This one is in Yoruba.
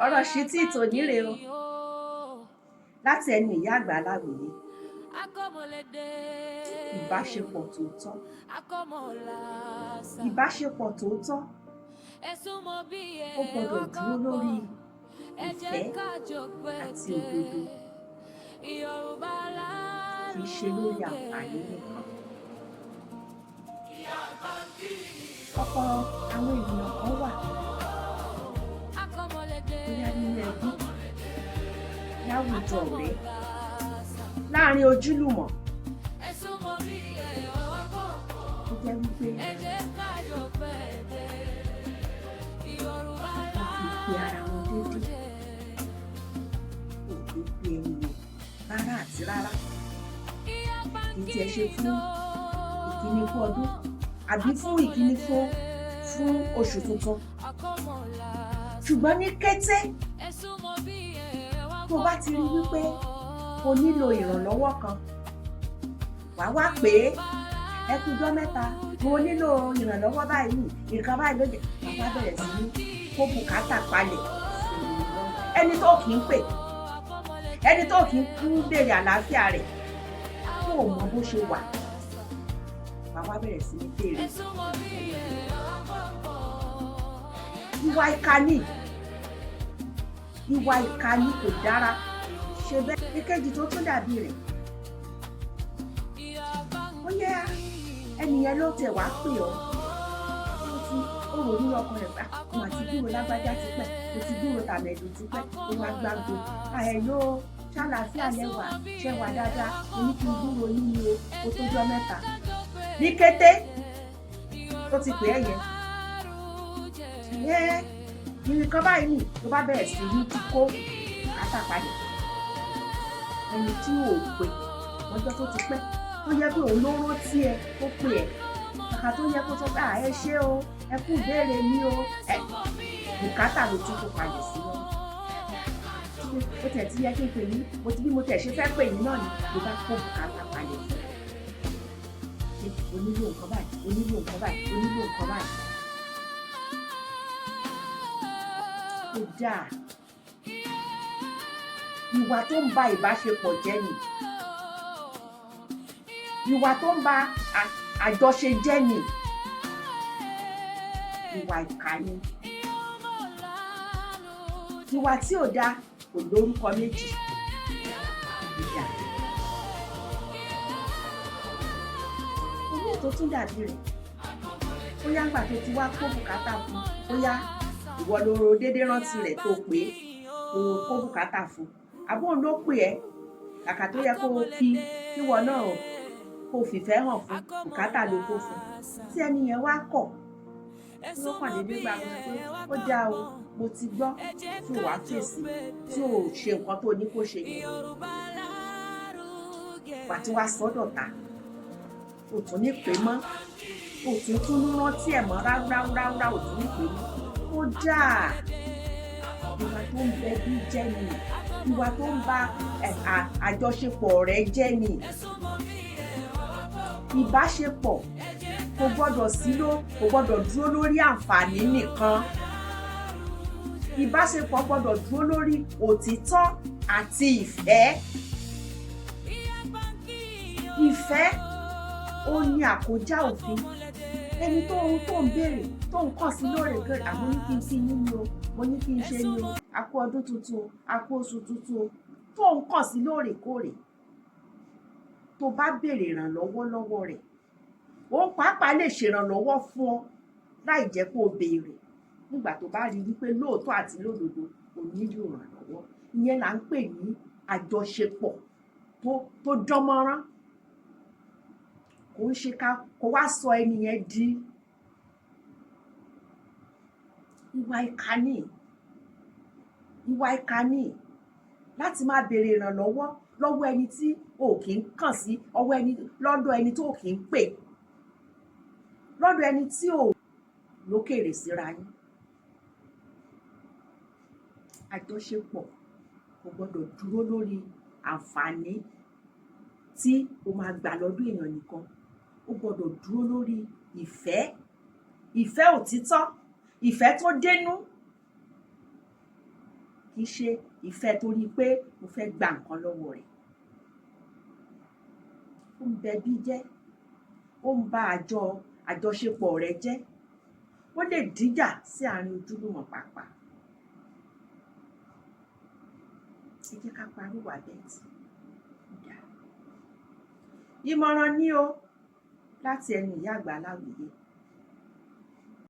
ọ̀rọ̀ ṣí tí tòní rèé o láti ẹnu ìyá àgbà aláwìyé. Ìbáṣepọ̀ tòótọ́. Ìbáṣepọ̀ tòótọ́ ó gbọ́dọ̀ dúró lórí ìfẹ́ àti òdodo, kì í ṣe lórí ànfààní nìkan. Ọ̀pọ̀ àwọn ènìyàn kan wà bóyá nínú ẹbí, láwùjọ ọ̀rẹ́, láàrin ojúlùmọ̀, ó jẹ́ wípé wọ́n fi pe ara wọn déédéé, kò fi pe ènìyàn rárá àti rárá. Kì í tiẹ̀ ṣe fún ìkíní fún ọdún àbí fún ìkíní fún oṣù tuntun. Ṣùgbọ́n ní kété tó bá ti rí wípé o nílò ìrànlọ́wọ́ kan, wàá wá pé ẹ kú ọjọ́ mẹ́ta, mo nílò ìrànlọ́wọ́ báyìí, nǹkan báyìí ló jẹ́, wàá bẹ̀rẹ̀ sí ní kó bùkátà palẹ̀. Ẹni tó kì í pè, ẹni tó kì í béèrè àlàáfíà rẹ̀, tó ò mọ bó ṣe wà, wàá wá bẹ̀rẹ̀ sí ní béèrè. Ìwà ìkànnì, ìwà ìkànnì kò dára. Ṣe bẹ́ẹ̀ ìkejì tó tún dàbí rẹ̀, ó yẹ ẹnìyẹn ló tẹ̀ wá pè ọ́, ó rò nínú ọkàn rẹ̀ pé mo àti dúró lágbájá ti pẹ́, mo ti dúró tàmẹ̀dù ti pẹ́, ó wá gbàgbó àìló ṣàlàáfíà lẹ́wà ṣẹ́wà dáadáa, mo ní kí n dúró nínú o tó jọ́ mẹ́ta. Ní kété tó ti pè é yẹn nǹkan báyìí nì, tó bá bẹ̀rẹ̀ sí ní kíkó àtàpadà. Ẹni tí ò pè lọ́jọ́ tó ti pẹ́, tó yẹ pé òun ló rántí ẹ tó pè ẹ́, kàkà tó yẹ kó sọ pé ẹ ṣé o, ẹ kú ìbéèrè mi o, bùkátà ló tún kó padà sí lọ́wọ́. Ó tẹ̀ tí yẹ kí n pè yín, bí mo tẹ̀ ṣe fẹ́ pè yín náà ni mo bá kó bùkátà padà sí. O nílò nǹkan báyìí, o nílò nǹkan báyìí, o nílò nǹkan báyìí. Kò dáa. Ìwà tó ń ba ìbáṣepọ̀ jẹ́ ni, ìwà tó ń ba àjọṣe jẹ́ ni, ìwà ìkà ni. Ìwà tí ò dáa kò lórúkọ méjì. Ìjà. Omi tó tún dàbí rẹ̀, bóyá ńgbà tó ti wá kó bùkátà fún, bóyá ìwọ ló ro déédéé rántí rẹ̀ tó pé kó bùkátà fún. Àbóhùn ló pè ẹ́, kàkà tó yẹ kó o fi kíwọ náà kó o fìfẹ́ hàn fún, bùkátà ló kó fún. Tí ẹni yẹn wá kọ̀, ló kàn déédéé gbà wọn pé ó dáa o, mo ti gbọ́, tí ò wá fèsì, tí ò ṣe nǹkan tó ní kó ṣe yẹn. Wà tí wàá sọ́dọ̀ ta, ò tún ní pè mọ́, ò tún rántí ẹ̀ mọ́ rárá, ò tún ní pè mọ́. Ó dáa. Ìwà tó ń bẹ bí jẹ́ ni, ìwà tó ń ba àjọṣepọ̀ rẹ̀ jẹ́ ni. Ìbáṣepọ̀ kò gbọ́dọ̀ dúró lórí ànfààní nìkan. Ìbáṣepọ̀ gbọ́dọ̀ dúró lórí òtítọ́ àti ìfẹ́. Ìfẹ́ ó ní àkójá òfin. Ẹni tó ń béèrè, tó ń kàn sí lóòrèkóòrè, àmọ́ ní kí n kí yín ni o, mo ní kí n ṣe ni o, a kú ọdún tuntun o, a kú oṣù tuntun o, tó ń kàn sí lóòrèkóòrè, tó bá béèrè ìrànlọ́wọ́ lọ́wọ́ rẹ̀, ó pàápàá lè ṣèrànlọ́wọ́ fún ọ láì jẹ́ kó o béèrè, nígbà tó bá rí wípé lóòótọ́ àti lódodo o nílò ìrànlọ́wọ́. Ìyẹn là ń pè ní àjọṣepọ̀ tó dánmọ́rán. Kò ń ṣe kó wá sọ ẹni yẹn di ìwà ìkànnì láti máa béèrè ìrànlọ́wọ́ lọ́wọ́ ẹni tí o kì í kàn sí, lọ́dọ̀ ẹni tó kì í pè, lọ́dọ̀ ẹni tí ò lókèrè síra yín. Àjọṣepọ̀ kò gbọdọ̀ dúró lórí ànfààní tí o máa gbà lọ́dọ̀ èèyàn nìkan. Ó gbọdọ̀ dúró lórí ìfẹ́ òtítọ́, ìfẹ́ tó dénú. kì í ṣe ìfẹ́ torí pé mo fẹ́ gba nǹkan lọ́wọ́ rẹ̀. Ó ń bẹbí jẹ́, ó ń ba àjọṣepọ̀ rẹ̀ jẹ́, ó lè dìjà sí àárín ojúlùmọ̀ pàápàá. Ẹ jẹ́ ká parí ìwà bẹ́ẹ̀ tì. Ìmọ̀ràn ni o láti ẹnu ìyá àgbà Aláwìyé.